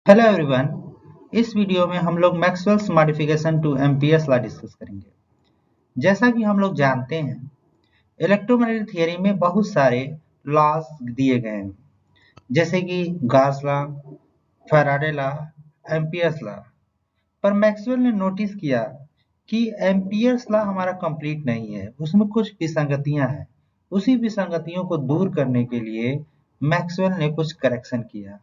Hello everyone. इस video में हम लोग Maxwell's modification to Ampere's law discuss करेंगे। जैसा कि हम लोग जानते हैं, इलेक्ट्रोमैग्नेटिक थियरी में बहुत सारे लॉज दिए गए हैं, जैसे कि Gauss law, Faraday law, Ampere's law. पर मैक्सवेल ने नोटिस किया कि एम्पियर्स लॉ हमारा कंप्लीट नहीं है, उसमें कुछ विसंगतियां हैं। उसी विसंगतियों को दूर करने के लिए मैक्सवेल ने कुछ करेक्शन किया।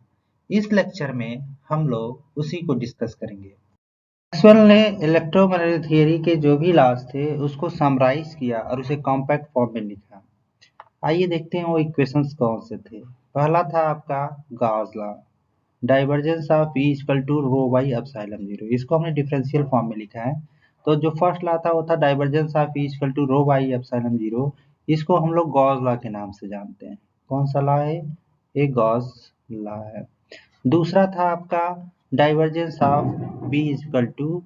इस लेक्चर में हम लोग उसी को डिस्कस करेंगे। मैक्सवेल ने इलेक्ट्रोमैग्नेटिक थियरी के जो भी लॉज थे उसको समराइज किया और उसे कॉम्पैक्ट फॉर्म में लिखा। आइए देखते हैं वो इक्वेशंस कौन से थे। पहला था आपका Gauss law, divergence of E equal to rho by epsilon zero. इसको हमने डिफरेंशियल फॉर्म में लिखा है। तो जो फर्स्ट लॉ था वो था divergence of E equal to rho by epsilon zero. इसको हम लोग गॉस लॉ के नाम से जानते हैं। कौन सा लॉ है? ये गॉस लॉ है। दूसरा था आपका divergence of B equal to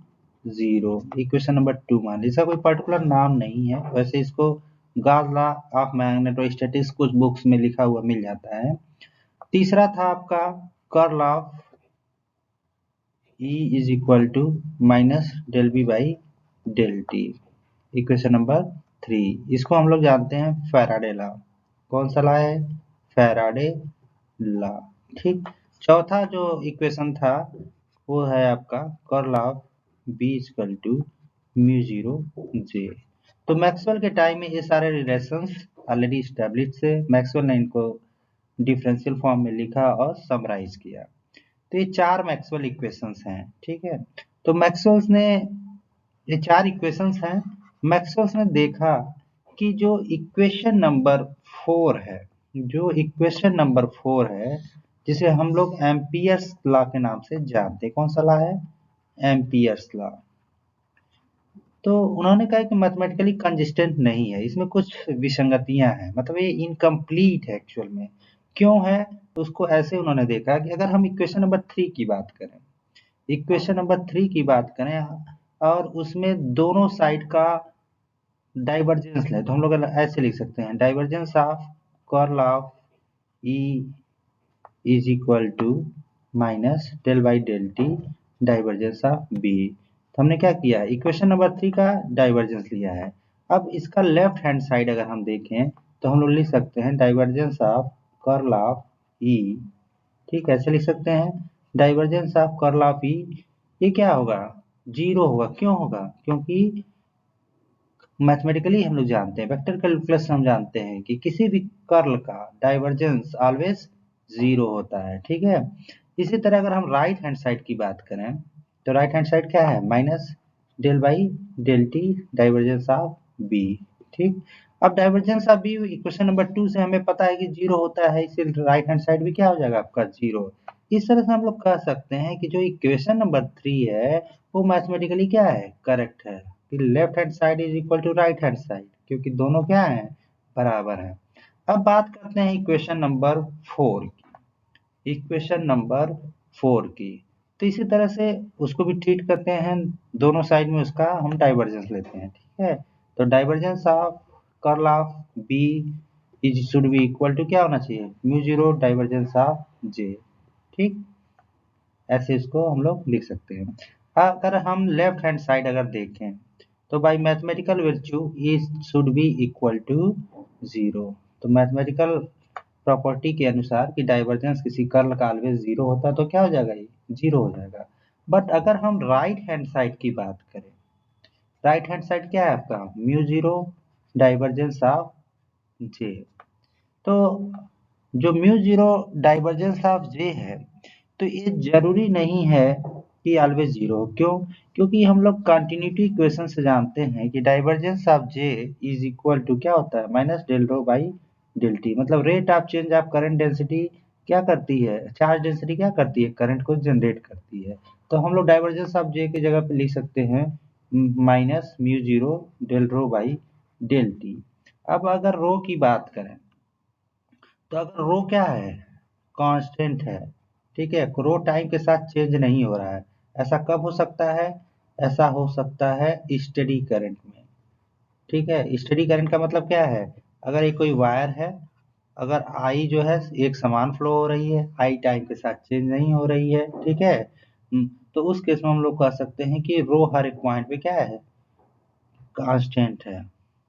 zero. Equation number 2 मान लीजिए, इसका कोई पर्टिकुलर नाम नहीं है, वैसे इसको गॉस लॉ ऑफ मैग्नेटोस्टैटिक्स कुछ बुक्स में लिखा हुआ मिल जाता है। तीसरा था आपका curl of E is equal to minus del B by del t. Equation number 3, इसको हम लोग जानते हैं फैराडे लॉ। कौन सा लॉ है? Faraday law. ठीक। चौथा जो इक्वेशन था वो है आपका curl of B equal to mu zero J. तो मैक्सवेल के टाइम में ये सारे रिलेशंस ऑलरेडी स्टैब्लिश थे। मैक्सवेल ने इनको डिफरेंशियल फॉर्म में लिखा और समराइज किया। तो ये चार मैक्सवेल इक्वेशंस हैं। ठीक है। तो मैक्सवेल्स ने ये चार इक्वेशंस हैं। मैक्सवेल्स ने देखा कि जो इक्वेशन नंबर 4 है, जो इक्वेशन नंबर 4 है, जिसे हम लोग एम्पियर्स लॉ के नाम से जानते हैं। कौन सा लॉ है? Ampere's law. तो उन्होंने कहा कि मैथमेटिकली कंसिस्टेंट नहीं है, इसमें कुछ विसंगतियां हैं, मतलब ये इनकम्प्लीट है एक्चुअल में। क्यों है? उसको ऐसे उन्होंने देखा कि अगर हम इक्वेशन नंबर 3 की बात करें, इक्वेशन नंबर 3 की बात करें और उसमें दोनों साइड का डाइवर्जेंस लें, तो हम लोग ऐसे लिख सकते हैं divergence of curl of E is equal to minus del by del t divergence of B. तो हमने क्या किया? इक्वेशन नंबर 3 का डाइवर्जेंस लिया है। अब इसका लेफ्ट हैंड साइड अगर हम देखें तो हम लोग लिख सकते हैं डाइवर्जेंस ऑफ कर्ल ऑफ ई। ठीक है, ऐसे लिख सकते हैं डाइवर्जेंस ऑफ कर्ल ऑफ ई। ये क्या होगा? जीरो होगा। क्यों होगा? क्योंकि मैथमेटिकली हम लोग जानते हैं, वेक्टर कैलकुलस हम जानते हैं कि किसी भी कर्ल का डाइवर्जेंस ऑलवेज जीरो होता है। ठीक है। इसी तरह अगर हम राइट हैंड साइड की बात करें तो राइट हैंड साइड क्या है? Minus del by del t divergence of B. ठीक। अब divergence of B equation number 2 से हमें पता है कि जीरो होता है, इसलिए राइट हैंड साइड भी क्या हो जाएगा आपका? जीरो। इस तरह से हम लोग कह सकते हैं कि जो इक्वेशन नंबर 3 है वो मैथमेटिकली क्या है? करेक्ट है। कि left hand side is equal to right hand side, क्योंकि दोनों क्या है? बराबर है। अब बात करते हैं इक्वेशन नंबर 4 की। इक्वेशन नंबर 4 की, तो इसी तरह से उसको भी ट्रीट करते हैं। दोनों साइड में उसका हम डाइवर्जेंस लेते हैं। ठीक है। तो divergence of curl of B is should be equal to क्या होना चाहिए? Mu zero divergence of J. ठीक। ऐसे इसको हम लोग लिख सकते हैं। अगर हम लेफ्ट हैंड साइड अगर देखें तो by mathematical virtue E should be equal to zero. तो मैथमेटिकल प्रॉपर्टी के अनुसार कि डाइवर्जेंस किसी कर्ल का ऑलवेज जीरो होता है, तो क्या हो जाएगा? ये जीरो हो जाएगा। बट अगर हम राइट हैंड साइड की बात करें, राइट हैंड साइड क्या है आपका? म्यू जीरो डाइवर्जेंस ऑफ जे। तो जो म्यू जीरो डाइवर्जेंस ऑफ जे है, तो ये जरूरी नहीं है कि ऑलवेज जीरो हो। क्यों? क्योंकि हम लोग कंटिन्यूटी इक्वेशन से जानते हैं कि divergence of J is equal to क्या होता है? Minus del rho by del t. मतलब rate of change of current density क्या करती है? चार्ज डेंसिटी क्या करती है? करंट को जनरेट करती है। तो हम लोग डाइवर्जेंस ऑफ जे की जगह पे लिख सकते हैं minus mu zero del rho by del T. अब अगर रो की बात करें तो अगर रो क्या है? कांस्टेंट है। ठीक है। रो टाइम के साथ चेंज नहीं हो रहा है। ऐसा कब हो सकता है? ऐसा हो सकता है स्टेडी करंट में। ठीक है। स्टेडी करंट का मतलब क्या है? अगर ये कोई वायर है अगर आई जो है एक समान फ्लो हो रही है, आई टाइम के साथ चेंज नहीं हो रही है, ठीक है। तो उस केस में हम लोग कह सकते हैं कि रो हर एक पॉइंट पे क्या है, कांस्टेंट है।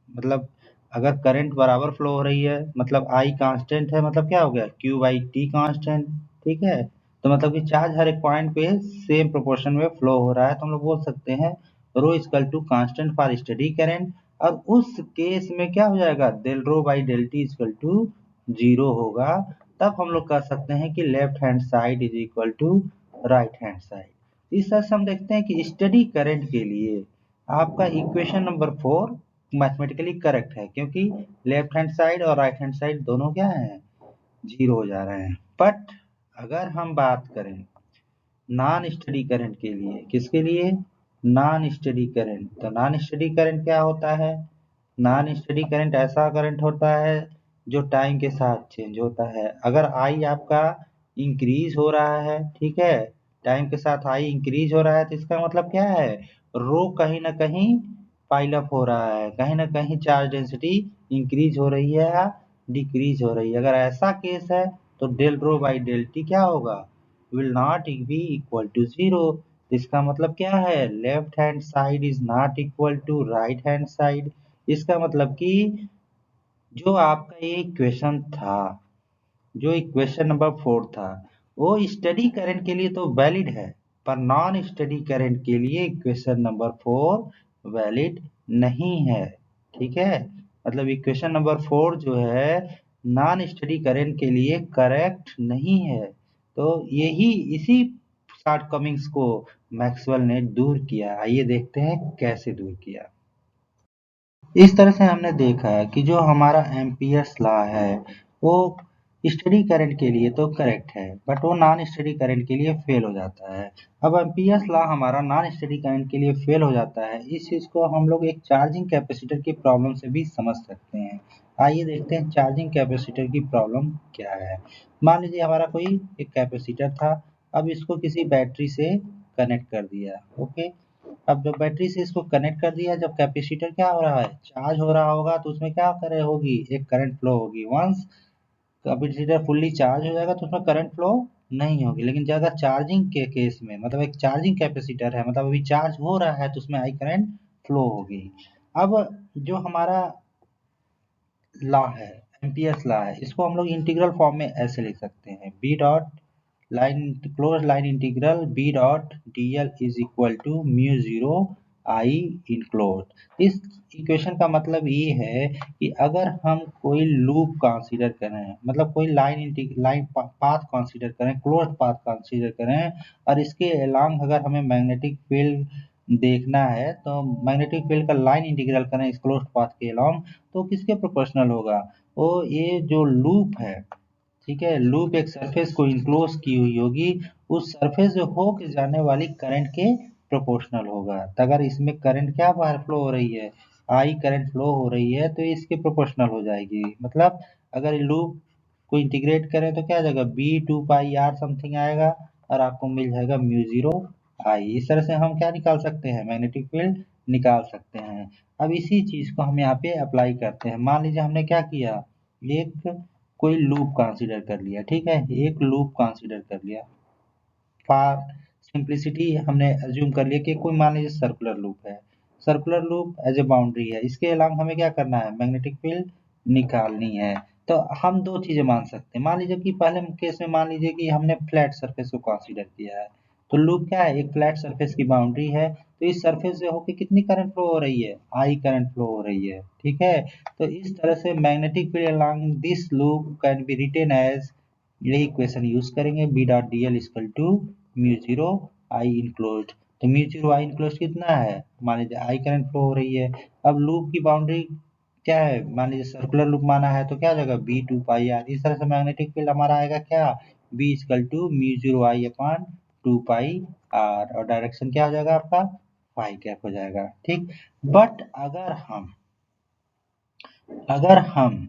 मतलब अगर करंट बराबर फ्लो हो रही है, मतलब आई कांस्टेंट है, मतलब क्या हो गया, क्यू बाई टी कांस्टेंट, ठीक है। तो मतलब कि चार्ज हर एक पॉइंट पे सेम प्रोपोर्शन में फ्लो हो रहा है, तो हम लोग बोल सकते हैं rho equal to constant for steady current. और उस केस में क्या हो जाएगा, del rho by del t equal to 0 होगा। तब हम लोग कह सकते हैं कि left hand side is equal to right hand side. इस तरह से हम देखते हैं कि स्टेडी करंट के लिए आपका इक्वेशन नंबर 4 मैथमेटिकली करेक्ट है, क्योंकि लेफ्ट हैंड साइड और राइट हैंड साइड दोनों क्या हैं, 0 हो जा रहे हैं। बट अगर हम बात करें नॉन स्टेडी करंट के लिए, किसके लिए, नॉन स्टेडी करंट, तो नॉन स्टेडी करंट क्या होता है, नॉन स्टेडी करंट ऐसा करंट होता है जो टाइम के साथ चेंज होता है। अगर आई आपका इंक्रीज हो रहा है, ठीक है, टाइम के साथ आई इंक्रीज हो रहा है, तो इसका मतलब क्या है, रो कहीं ना कहीं पाइल अप हो रहा है, कहीं ना कहीं चार्ज डेंसिटी इंक्रीज हो रही है या डिक्रीज हो रही है। अगर ऐसा केस है तो del rho by del t क्या होगा, will not be equal to 0। इसका मतलब क्या है, left hand side is not equal to right hand side. इसका मतलब कि जो आपका ये इक्वेशन था, जो इक्वेशन नंबर 4 था, वो स्टडी करंट के लिए तो वैलिड है, पर नॉन स्टडी करंट के लिए इक्वेशन नंबर 4 वैलिड नहीं है, ठीक है। मतलब इक्वेशन नंबर 4 जो है नॉन स्टडी करंट के लिए करेक्ट नहीं है। तो यही इसी शॉर्टकमिंग्स को मैक्सवेल ने दूर किया। आइए देखते हैं कैसे दूर किया। इस तरह से हमने देखा कि जो हमारा एम्पियर्स लॉ है वो स्टडी करंट के लिए तो करेक्ट है, बट वो नॉन स्टडी करंट के लिए फेल हो जाता है। अब एम्पियर्स लॉ हमारा नॉन स्टडी करंट के लिए फेल हो जाता है, इस चीज को हम लोग एक चार्जिंग कैपेसिटर की प्रॉब्लम से भी समझ सकते हैं। आइए देखते हैं चार्जिंग कैपेसिटर की प्रॉब्लम क्या है। मान लीजिए हमारा कोई एक कैपेसिटर था, अब इसको किसी बैटरी से कनेक्ट कर दिया, ओके। अब जब बैटरी से इसको कनेक्ट कर दिया, जब कैपेसिटर क्या हो रहा है, चार्ज हो रहा होगा, तो उसमें क्या करे होगी, एक करंट फ्लो होगी। वंस कैपेसिटर फुल्ली चार्ज हो जाएगा तो उसमें करंट फ्लो नहीं होगी। लेकिन जब अगर चार्जिंग के केस में, मतलब एक चार्जिंग कैपेसिटर है, मतलब अभी चार्ज हो रहा है, तो उसमें आई करंट फ्लो होगी। अब जो हमारा लॉ है, एम्पियर्स लॉ है, इसको हम लोग इंटीग्रल फॉर्म में ऐसे लिख सकते हैं, B dot line close line integral B dot D l is equal to mu zero I enclose. इस इक्वेशन का मतलब ये है कि अगर हम कोई लूप कंसीडर करें, मतलब कोई लाइन पाथ कंसीडर करें, क्लोज्ड पाथ कंसीडर करें, और इसके अलोंग अगर हमें मैग्नेटिक फील्ड देखना है, तो मैग्नेटिक फील्ड का लाइन इंटीग्रल करें इस क्लोज्ड पाथ के अलोंग, तो किसके प्रोपोर्शनल होगा, वो ये जो लूप है, ठीक है, लूप एक सरफेस को इनक्लोज की हुई होगी, उस सरफेस से होके जाने वाली करंट के प्रोपोर्शनल होगा। तो अगर इसमें करंट क्या बाहर फ्लो हो रही है, आई करंट फ्लो हो रही है, तो इसके प्रोपोर्शनल हो जाएगी। मतलब अगर लूप को इंटीग्रेट करें तो क्या आ जाएगा, B two pi r something आएगा, और आपको मिल जाएगा म्यू जीरो आई। इस तरह से हम क्या निकाल सकते हैं, मैग्नेटिक फील्ड निकाल सकते हैं। अब इसी चीज को हम यहाँ पे अप्लाई करते हैं। मान लीजिए हमने क्या किया, एक कोई लूप कंसीडर कर लिया, ठीक है, एक लूप कंसीडर कर लिया, फॉर सिंप्लिसिटी हमने अज्यूम कर लिया कि कोई मान लीजिए सर्कुलर लूप है, circular loop as a boundary है, इसके अलावा हमें क्या करना है, मैग्नेटिक फील्ड निकालनी है। तो हम दो चीजें मान सकते हैं। मान लीजिए कि पहले केस में मान लीजिए कि हमने फ्लैट सरफेस को कंसीडर किया है, तो लूप क्या है, एक फ्लैट सरफेस की बाउंड्री है, तो इस सरफेस से होके कितनी करंट फ्लो हो रही है, आई करंट फ्लो हो रही है, ठीक है। तो इस तरह से magnetic field along this loop can be written as, यही इक्वेशन यूज करेंगे, B dot D l equal to mu zero I enclose. तो म्यू जीरो आई इनक्लोज कितना है, मान लीजिए आई करंट फ्लो हो रही है। अब लूप की बाउंड्री क्या है, मान लीजिए सर्कुलर लूप माना है, तो क्या हो जाएगा, बी टू पाई आर। इस तरह से मैग्नेटिक फील्ड हमारा आएगा क्या, B equal to mu zero I upon two pi are, और डायरेक्शन क्या हो जाएगा आपका, फाई कैप हो जाएगा, ठीक। बट अगर हम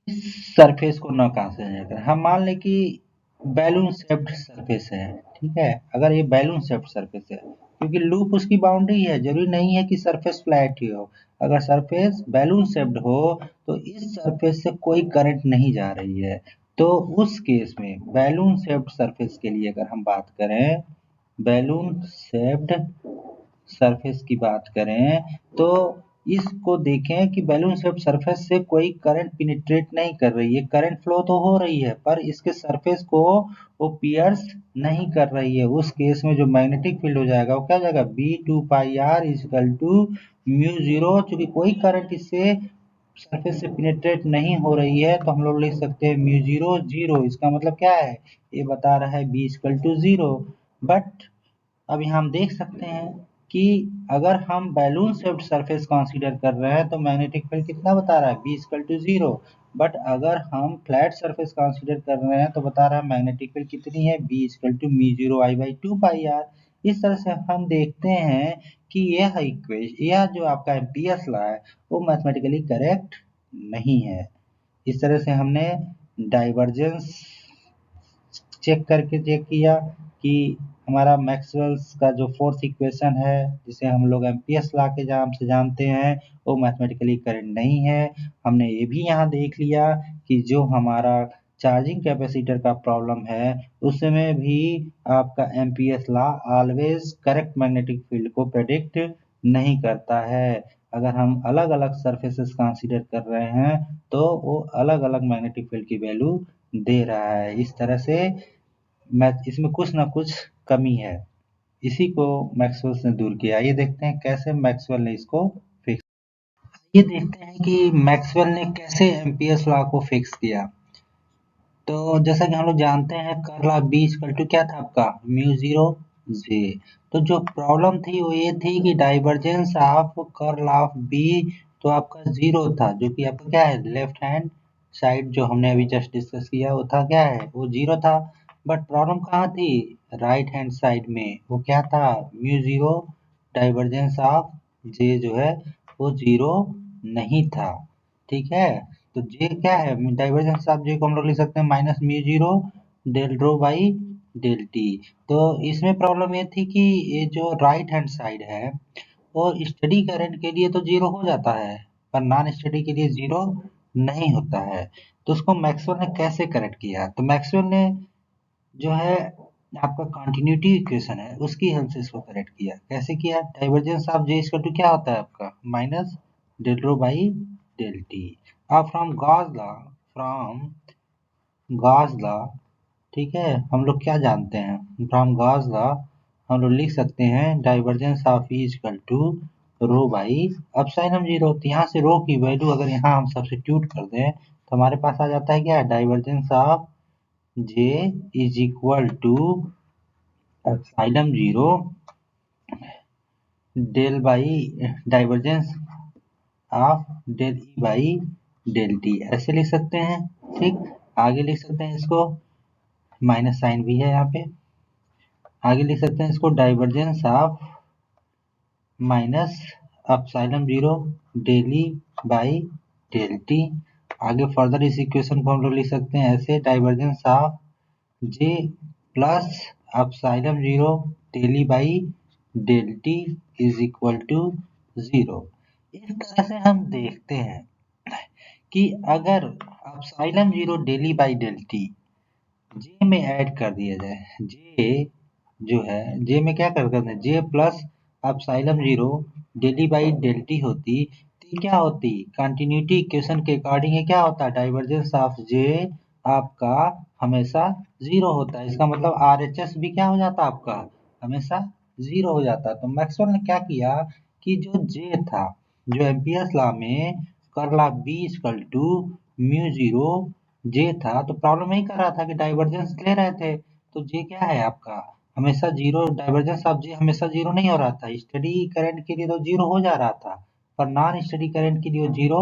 इस सरफेस को न कंसीडर करें, हम मान लें कि बैलून शेप्ड सरफेस है, ठीक है, अगर ये बैलून शेप्ड सरफेस है, क्योंकि लूप उसकी बाउंड्री है, जरूरी नहीं है कि सरफेस फ्लैट ही हो। अगर सरफेस बैलून शेप्ड हो तो इस सरफेस से कोई करंट नहीं जा रही है। तो उस केस में बैलून शेप्ड सरफेस के लिए अगर हम बात करें, बैलून शेप्ड सरफेस की बात करें तो इसको देखें कि बैलून शेप्ड सरफेस से कोई करंट पेनिट्रेट नहीं कर रही है। करंट फ्लो तो हो रही है पर इसके सरफेस को वो पियर्स नहीं कर रही है। उस केस में जो मैग्नेटिक फील्ड हो जाएगा वो क्या हो जाएगा, B2πr equal to mu zero. चूंकि कोई करंट इससे सरफेस से पेनिट्रेट नहीं हो रही है तो हम लोग लिख सकते हैं म्यू जीरो जीरो। इसका मतलब क्या है, ये बता रहा है B equal to zero. But अब यहाँ हम देख सकते हैं कि अगर हम बैलून शेप्ड सरफेस कंसीडर कर रहे हैं तो मैग्नेटिक फील्ड कितना बता रहा है, B equal to zero. But अगर हम फ्लैट सरफेस कंसीडर कर रहे हैं तो बता रहा है मैग्नेटिक फील्ड कितनी है, B equal to mu zero I by 2πr। इस तरह से हम देखते हैं कि यह जो आपका एम्पियर्स लॉ है वो मैथमेटिकली करेक्ट नहीं है। इस तरह से हमने डाइवर्जेंस चेक किया कि हमारा मैक्सवेल्स का जो फोर्थ इक्वेशन है जिसे हम लोग एम्पियर्स लॉ के नाम से जानते हैं वो मैथमेटिकली करेक्ट नहीं है। हमने ये भी यहाँ देख लिया कि जो हमारा चार्जिंग कैपेसिटर का प्रॉब्लम है उसमें भी आपका Ampere's law always correct magnetic field को प्रेडिक्ट नहीं करता है। अगर हम अलग अलग सरफेसेस कंसीडर कर रहे हैं तो वो अलग अलग मैग्नेटिक फील्ड की वैल्यू दे रहा है। इस तरह से इसमें कुछ ना कुछ कमी है, इसी को मैक्सवेल ने दूर किया। ये देखते हैं कैसे मैक्सवेल ने इसको फिक्स। ये देखते हैं कि मैक्सवेल ने कैसे एम्पियर्स लॉ को फिक्स किया। तो जैसा कि हम लोग जानते हैं curl of B equal to क्या था आपका, म्यू जीरो जे। तो जो प्रॉब्लम थी वो ये थी कि divergence of curl of B तो आपका जीरो था, जो कि आपका क्या है लेफ्ट हैंड साइड जो हमने अभी जस्ट डिस्कस किया वो था क्या है, वो जीरो था। बट प्रॉब्लम कहाँ थी, राइट हैंड साइड में। वो क्या था, म्यू जीरो डाइवर्जेंस ऑफ जे जो है वो जीरो नहीं था। ठीक है, तो जे क्या है, डाइवर्जेंस ऑफ जे को हम लोग लिख सकते हैं minus mu zero del rho by del T. तो इसमें प्रॉब्लम ये थी कि ये जो राइट हैंड साइड है वो स्टडी करंट के लिए तो जीरो हो जाता है पर नॉन स्टडी के लिए जीरो नहीं होता है। तो उसको मैक्सवेल ने कैसे करेक्ट किया, तो मैक्सवेल ने जो है आपका कंटिन्यूटी इक्वेशन है उसकी हेल्प से इसको करेक्ट किया। कैसे किया, divergence of J equal to क्या होता है आपका minus del rho by del T. अब फ्रॉम गॉस लॉ ठीक है, हम लोग क्या जानते हैं, फ्रॉम गॉस लॉ हम लोग लिख सकते हैं divergence of E equal to rho by epsilon zero. तो यहाँ से रो की वैल्यू अगर यहाँ हम सब्स्टिट्यूट कर दें तो हमारे पास आ जाता है क्या, divergence of J is equal to epsilon zero del by divergence of del E by del T, ऐसे लिख सकते हैं। ठीक, आगे लिख सकते हैं इसको, माइनस साइन भी है यहाँ पे। आगे लिख सकते हैं इसको divergence of minus epsilon zero del E by del t. आगे फर्दर इस इक्वेशन को हम लोग लिख सकते हैं ऐसे, divergence of J plus epsilon zero del E by del t is equal to zero. इस तरह से हम देखते हैं कि अगर epsilon zero del E by del t J में ऐड कर दिया जाए, जे जो है जे में क्या कर दें, J plus epsilon zero del E by del t होती तो ये क्या होती, कंटिन्यूटी इक्वेशन के अकॉर्डिंग ये क्या होता, डाइवर्जेंस ऑफ जे आपका हमेशा जीरो होता है। इसका मतलब RHS भी क्या हो जाता आपका हमेशा जीरो हो जाता। तो मैक्सवेल ने क्या किया कि जो जे था, जो एम्पियर्स लॉ में curl of B equal to mu zero J था, तो प्रॉब्लम यही कर रहा था कि डाइवर्जेंस ले रहे थे तो जे क्या है आपका हमेशा जीरो, डाइवर्जेंस ऑफ जे हमेशा जीरो नहीं हो रहा था। स्टडी करंट के लिए तो जीरो हो जा रहा था पर नॉन स्टडी करंट के लिए जीरो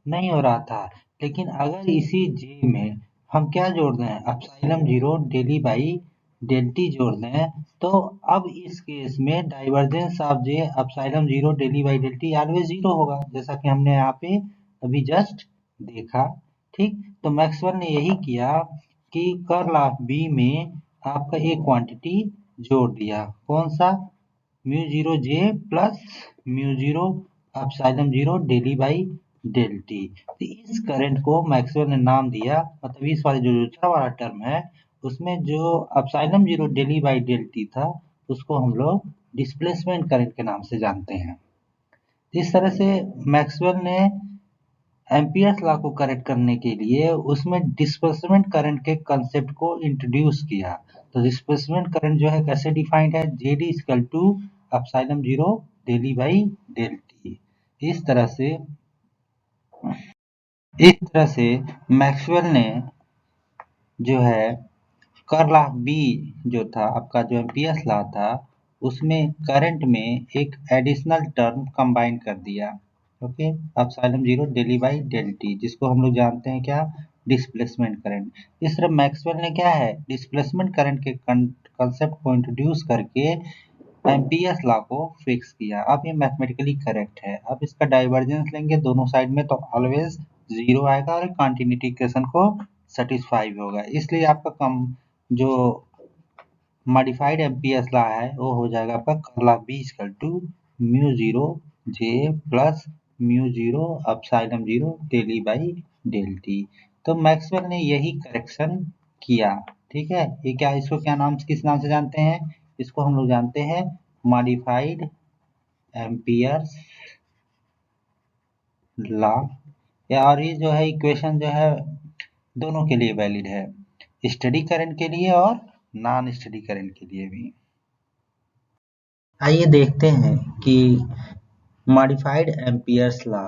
नहीं हो रहा था। लेकिन अगर इसी जे में हम क्या जोड़ दें, epsilon zero del E by del T जोड़ दें तो अब इस केस में divergence of J epsilon zero del E by del T always zero होगा, जैसा कि हमने यहाँ पे अभी जस्ट देखा। ठीक, तो मैक्सवेल ने यही किया कि कर्ल ऑफ बी में आपका एक क्वांटिटी जोड़ दिया, कौन सा, mu zero J plus mu zero epsilon zero del E by del T. तो इस करंट को मैक्सवेल ने नाम दिया, मतलब इस वाले जो दूसरा वाला टर्म है उसमें जो epsilon zero del E by del T था उसको हम लोग डिस्प्लेसमेंट करंट के नाम से जानते हैं। इस तरह से मैक्सवेल ने एम्पियर्स लॉ को करेक्ट करने के लिए उसमें डिस्प्लेसमेंट करंट के कंसेप्ट को इंट्रोड्यूस किया। तो डिस्प्लेसमेंट करंट जो है कैसे डिफाइंड है, J D equal to epsilon zero del E by del T. इस तरह से मैक्सवेल ने जो है कर्ल ऑफ बी जो था आपका जो एम्पियर्स लॉ था उसमें करंट में एक एडिशनल टर्म कंबाइन कर दिया। Okay, epsilon zero del E by del T, जिसको हम लोग जानते हैं क्या, डिस्प्लेसमेंट करंट। इस तरह मैक्सवेल ने क्या है डिस्प्लेसमेंट करंट के कंसेप्ट को इंट्रोड्यूस करके एम्पियर्स लॉ को फिक्स किया। अब ये मैथमेटिकली करेक्ट है। अब इसका डाइवर्जेंस लेंगे दोनों साइड में तो ऑलवेज जीरो आएगा और कंटिन्यूटी इक्वेशन को सेटिस्फाई होगा, इसलिए आपका कम जो मॉडिफाइड एम्पियर्स लॉ है वो हो जाएगा आपका curl of B equal to mu zero J plus mu zero epsilon zero del E by del T. तो मैक्सवेल ने यही करेक्शन किया। ठीक है, ये क्या, इसको क्या नाम, किस नाम से जानते हैं, इसको हम लोग जानते हैं मॉडिफाइड एम्पियर्स लॉ। और ये जो है इक्वेशन जो है दोनों के लिए वैलिड है, स्टडी करंट के लिए और नॉन स्टडी करंट के लिए भी। आइए देखते हैं कि मॉडिफाइड एम्पियर्स लॉ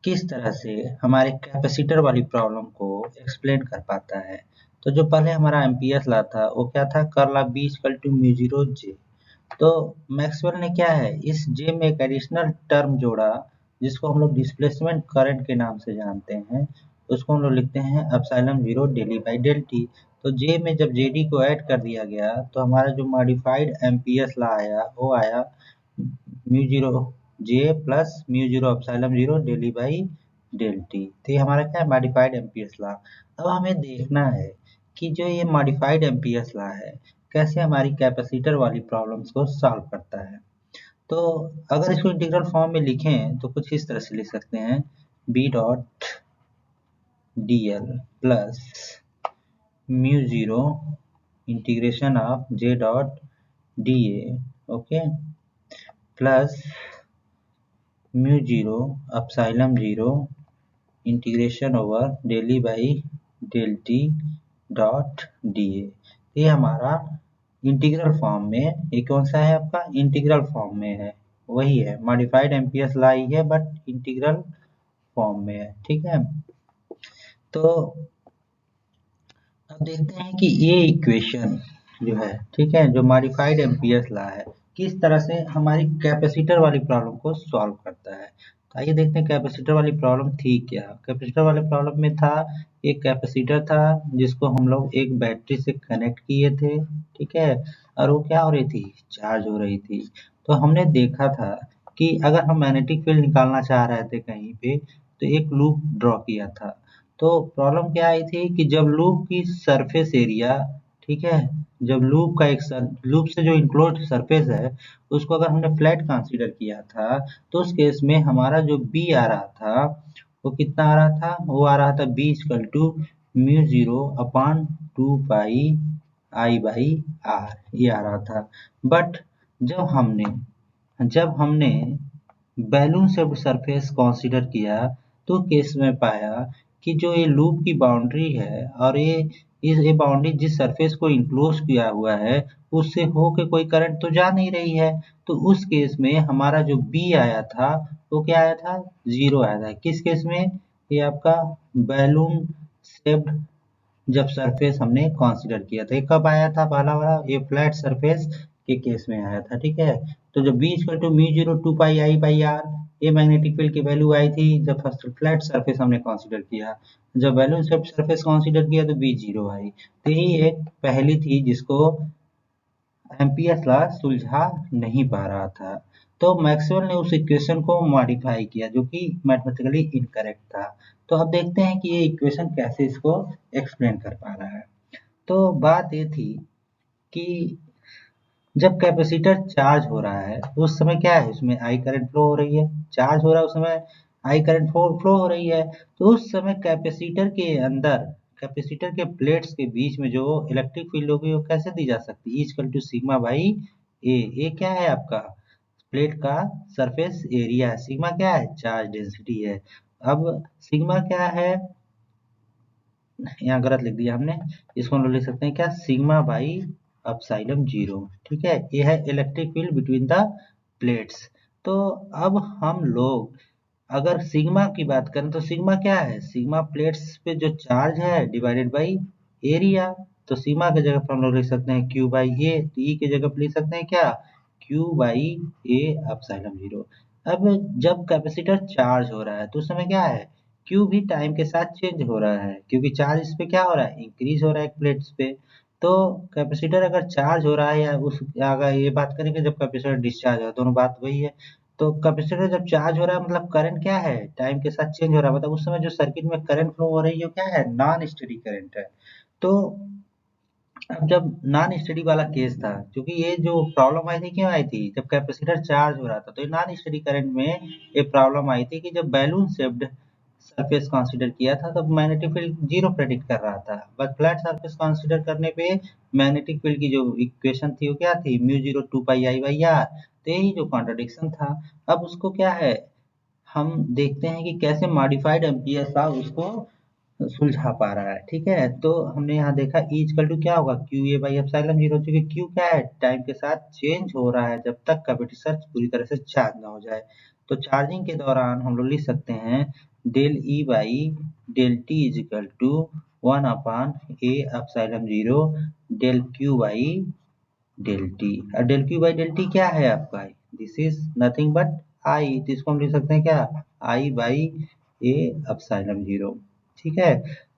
किस तरह से हमारे कैपेसिटर वाली प्रॉब्लम को एक्सप्लेन कर पाता है। तो जो पहले हमारा एम्पियर्स लॉ था वो क्या था, curl of B equal to mu zero J. तो मैक्सवेल ने क्या है इस जे में एक एडिशनल टर्म जोड़ा जिसको हम लोग डिस्प्लेसमेंट करंट के नाम से जानते हैं, उसको हम लोग लिखते हैं epsilon zero del E by del T. तो जे में जब जेडी को ऐड कर दिया गया तो हमारा जो मॉडिफाइड एम्पियर्स लॉ आया वो आया mu zero J plus mu zero epsilon zero del E by del T. तो ये हमारा क्या है मॉडिफाइड एम्पियर्स लॉ। अब हमें देखना है कि जो ये मॉडिफाइड एम्पियर्स लॉ है कैसे हमारी कैपेसिटर वाली प्रॉब्लम्स को सॉल्व करता है। तो अगर इसको इंटीग्रल फॉर्म में लिखें तो कुछ इस तरह से लिख सकते हैं B dot D L plus mu zero integration of J dot D A, okay, plus mu zero epsilon zero integration over del E by del T dot D A. ये हमारा इंटीग्रल फॉर्म में, ये कौन सा है आपका इंटीग्रल फॉर्म में है, वही है मॉडिफाइड एम्पियर्स लॉ ही है बट इंटीग्रल फॉर्म में है। ठीक है, तो अब देखते हैं कि ये इक्वेशन जो है, ठीक है, जो मॉडिफाइड एम्पियर्स लॉ है किस तरह से हमारी कैपेसिटर वाली प्रॉब्लम को सॉल्व करता है। तो आइए देखते हैं कैपेसिटर वाली प्रॉब्लम थी क्या। कैपेसिटर वाले प्रॉब्लम में था एक कैपेसिटर था जिसको हम लोग एक बैटरी से कनेक्ट किए थे, ठीक है, और वो क्या हो रही थी, चार्ज हो रही थी। तो हमने देखा था कि अगर हम मैग्नेटिक फील्ड निकालना चाह रहे थे कहीं पे तो एक लूप ड्रॉ किया था। तो प्रॉब्लम क्या आई थी कि जब लूप की सरफेस एरिया, ठीक है, जब लूप का एक लूप से जो इंक्लोज सरफेस है उसको अगर हमने फ्लैट कंसीडर किया था तो उस केस में हमारा जो बी आ रहा था वो कितना आ रहा था, वो आ रहा था B equal to mu zero upon two pi I by R, ये आ रहा था। बट जब हमने बैलून शेप्ड सरफेस कंसीडर किया तो केस में पाया कि जो ये लूप की बाउंड्री है और ये बाउंड्री जिस सरफेस को इनक्लोज किया हुआ है उससे होके कोई करंट तो जा नहीं रही है। तो उस केस में हमारा जो बी आया था वो क्या आया था, जीरो आया था। किस केस में, ये आपका बैलून शेप्ड जब सरफेस हमने कंसीडर किया था। ये कब आया था पहला वाला, ये फ्लैट सरफेस के केस में आया था। ठीक है, तो जब B equal to mu zero two pi I by R, ये मैग्नेटिक फील्ड की वैल्यू आई थी जब फर्स्ट फ्लैट सरफेस हमने कंसीडर किया। जब वैल्यू सरफेस कंसीडर किया तो बी जीरो आई। तो यही एक पहली थी जिसको एम्पियर्स लॉ सुलझा नहीं पा रहा था। तो मैक्सवेल ने उस इक्वेशन को मॉडिफाई किया जो कि मैथमेटिकली इनकरेक्ट था। तो अब देखते हैं कि ये इक्वेशन कैसे इसको एक्सप्लेन कर पा रहा है। तो बात ये थी कि जब कैपेसिटर चार्ज हो रहा है तो उस समय क्या है, उसमें आई करंट फ्लो हो रही है। चार्ज हो रहा है उस समय आई करंट फ्लो हो रही है। तो उस समय कैपेसिटर के अंदर, कैपेसिटर के प्लेट्स के बीच में जो इलेक्ट्रिक फील्ड होगी वो कैसे दी जा सकती है, इक्वल टू सिग्मा बाई ए। ए क्या है आपका, प्लेट का सरफेस एरिया है। सिग्मा क्या है, चार्ज डेंसिटी है। अब सिग्मा क्या है, यहाँ गलत लिख दिया हमने, इसको हम लोग लिख सकते हैं क्या, सिग्मा बाई एप्सिलॉन जीरो। ठीक है, ये है electric field between the plates. तो अब हम लोग अगर सिग्मा की बात करें तो सिग्मा क्या है, सिग्मा प्लेट्स पे जो चार्ज है डिवाइडेड बाई एरिया। तो सिग्मा की जगह पर हम लोग लिख सकते हैं क्यू बाई ए, तो ई की जगह पर लिख सकते हैं क्या, Q by A epsilon zero. अब जब कैपेसिटर चार्ज हो रहा है तो उस समय क्या है, क्यू भी टाइम के साथ चेंज हो रहा है, क्योंकि चार्ज इस पे क्या हो रहा है, इंक्रीज हो रहा है प्लेट्स पे। तो कैपेसिटर अगर चार्ज हो रहा है, या उस अगर ये बात करेंगे जब कैपेसिटर डिस्चार्ज हो, दोनों बात वही है। तो कैपेसिटर जब चार्ज हो रहा है मतलब करंट क्या है, टाइम के साथ चेंज हो रहा है, मतलब उस समय जो सर्किट में करंट फ्लो हो रही है वो क्या है, नॉन स्टेडी करंट है। तो अब जब नॉन स्टेडी वाला केस था, क्योंकि ये जो प्रॉब्लम आई थी क्यों आई थी, जब कैपेसिटर चार्ज हो रहा था, तो ये नॉन स्टेडी करंट में ये प्रॉब्लम आई थी कि जब बैलून शेप्ड सरफेस कंसीडर किया था तब मैग्नेटिक फील्ड जीरो प्रेडिक्ट कर रहा था, बट फ्लैट सरफेस कंसीडर करने पे मैग्नेटिक फील्ड की जो इक्वेशन थी वो क्या थी, mu zero two pi I by R. तो यही जो कॉन्ट्रडिक्शन था, अब उसको क्या है, हम देखते हैं कि कैसे मॉडिफाइड एम्पियर लॉ उसको सुलझा पा रहा है। ठीक है, तो हमने यहाँ देखा E इक्वल टू क्या होगा, Q A by epsilon zero, क्योंकि क्यू क्या है, टाइम के साथ चेंज हो रहा है जब तक कैपेसिटर पूरी तरह से चार्ज ना हो जाए। तो चार्जिंग के दौरान हम लोग लिख सकते हैं del E by del t is equal to one upon A epsilon zero del q by del t. और del q by del t क्या है आपका, this is nothing but I, तो इसको हम लिख सकते हैं क्या, I by A epsilon zero. ठीक है,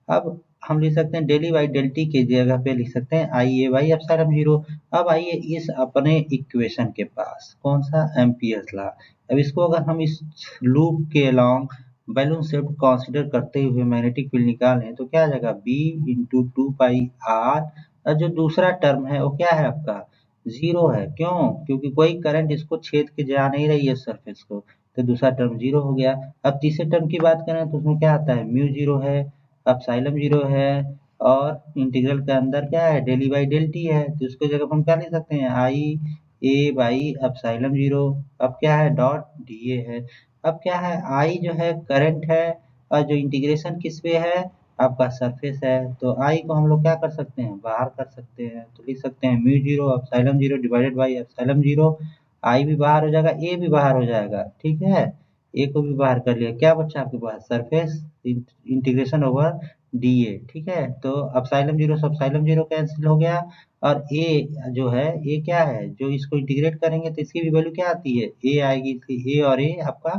अब हम लिख सकते हैं डेली बाई डेल टी की जगह पे लिख सकते हैं आई ए बाई एप्सिलॉन जीरो। अब आइए इस अपने इक्वेशन के पास, कौन सा, एम्पियर्स लॉ। अब इसको अगर हम इस लूप के अलोंग बैलून शेप कंसीडर करते हुए मैग्नेटिक फील्ड निकालें तो क्या आ जाएगा, B into two pi are. और जो दूसरा टर्म है वो क्या है आपका, जीरो है। क्यों, क्योंकि कोई करंट इसको छेद के जा नहीं रही है सरफेस को, तो दूसरा टर्म जीरो हो गया। अब तीसरे टर्म की बात करें तो उसमें क्या आता है, म्यू जीरो है, एप्सिलॉन जीरो है, और इंटीग्रल के अंदर क्या है, डेली बाई डेल टी है, तो उसको जगह हम क्या लिख सकते हैं, आई ए बाई एप्सिलॉन जीरो। अब क्या है, डॉट डी ए है। अब क्या है, आई जो है करंट है, और जो इंटीग्रेशन किस पे है, आपका सरफेस है, तो आई को हम लोग क्या कर सकते हैं, बाहर कर सकते हैं, तो लिख सकते हैं mu zero epsilon zero divided by epsilon zero. I भी बाहर हो जाएगा, ए भी बाहर हो जाएगा। ठीक है, ए को भी बाहर कर लिया, क्या बचा आपके पास, surface integration over d A. ठीक है, तो एप्सिलॉन जीरो से एप्सिलॉन जीरो कैंसिल हो गया, और ए जो है, ए क्या है, जो इसको इंटीग्रेट करेंगे तो इसकी भी वैल्यू क्या आती है, ए आएगी, इसलिए ए और ए आपका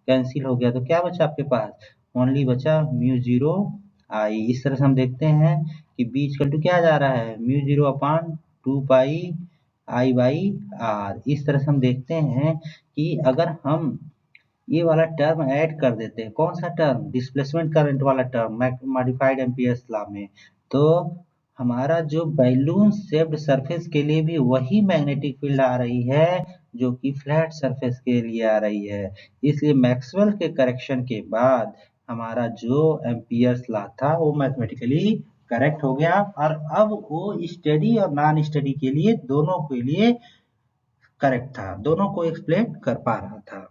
कैंसिल हो गया, तो क्या बचा आपके पास, ओनली बचा म्यू जीरो आई। इस तरह से हम देखते हैं कि बी इक्वल टू क्या जा रहा है, mu zero upon two pi I by R. इस तरह से हम देखते हैं कि अगर हम ये वाला टर्म ऐड कर देते हैं, कौन सा टर्म, डिस्प्लेसमेंट करंट वाला टर्म मॉडिफाइड एम्पियर्स लॉ में, तो हमारा जो बैलून शेप्ड सरफेस के लिए भी वही मैग्नेटिक फील्ड आ रही है जो कि फ्लैट सरफेस के लिए आ रही है। इसलिए मैक्सवेल के करेक्शन के बाद हमारा जो एम्पियर्स लॉ था वो मैथमेटिकली करेक्ट हो गया, और अब वो स्टडी और नॉन स्टडी के लिए दोनों के लिए करेक्ट था, दोनों को एक्सप्लेन कर पा रहा था।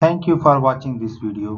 Thank you for watching this video.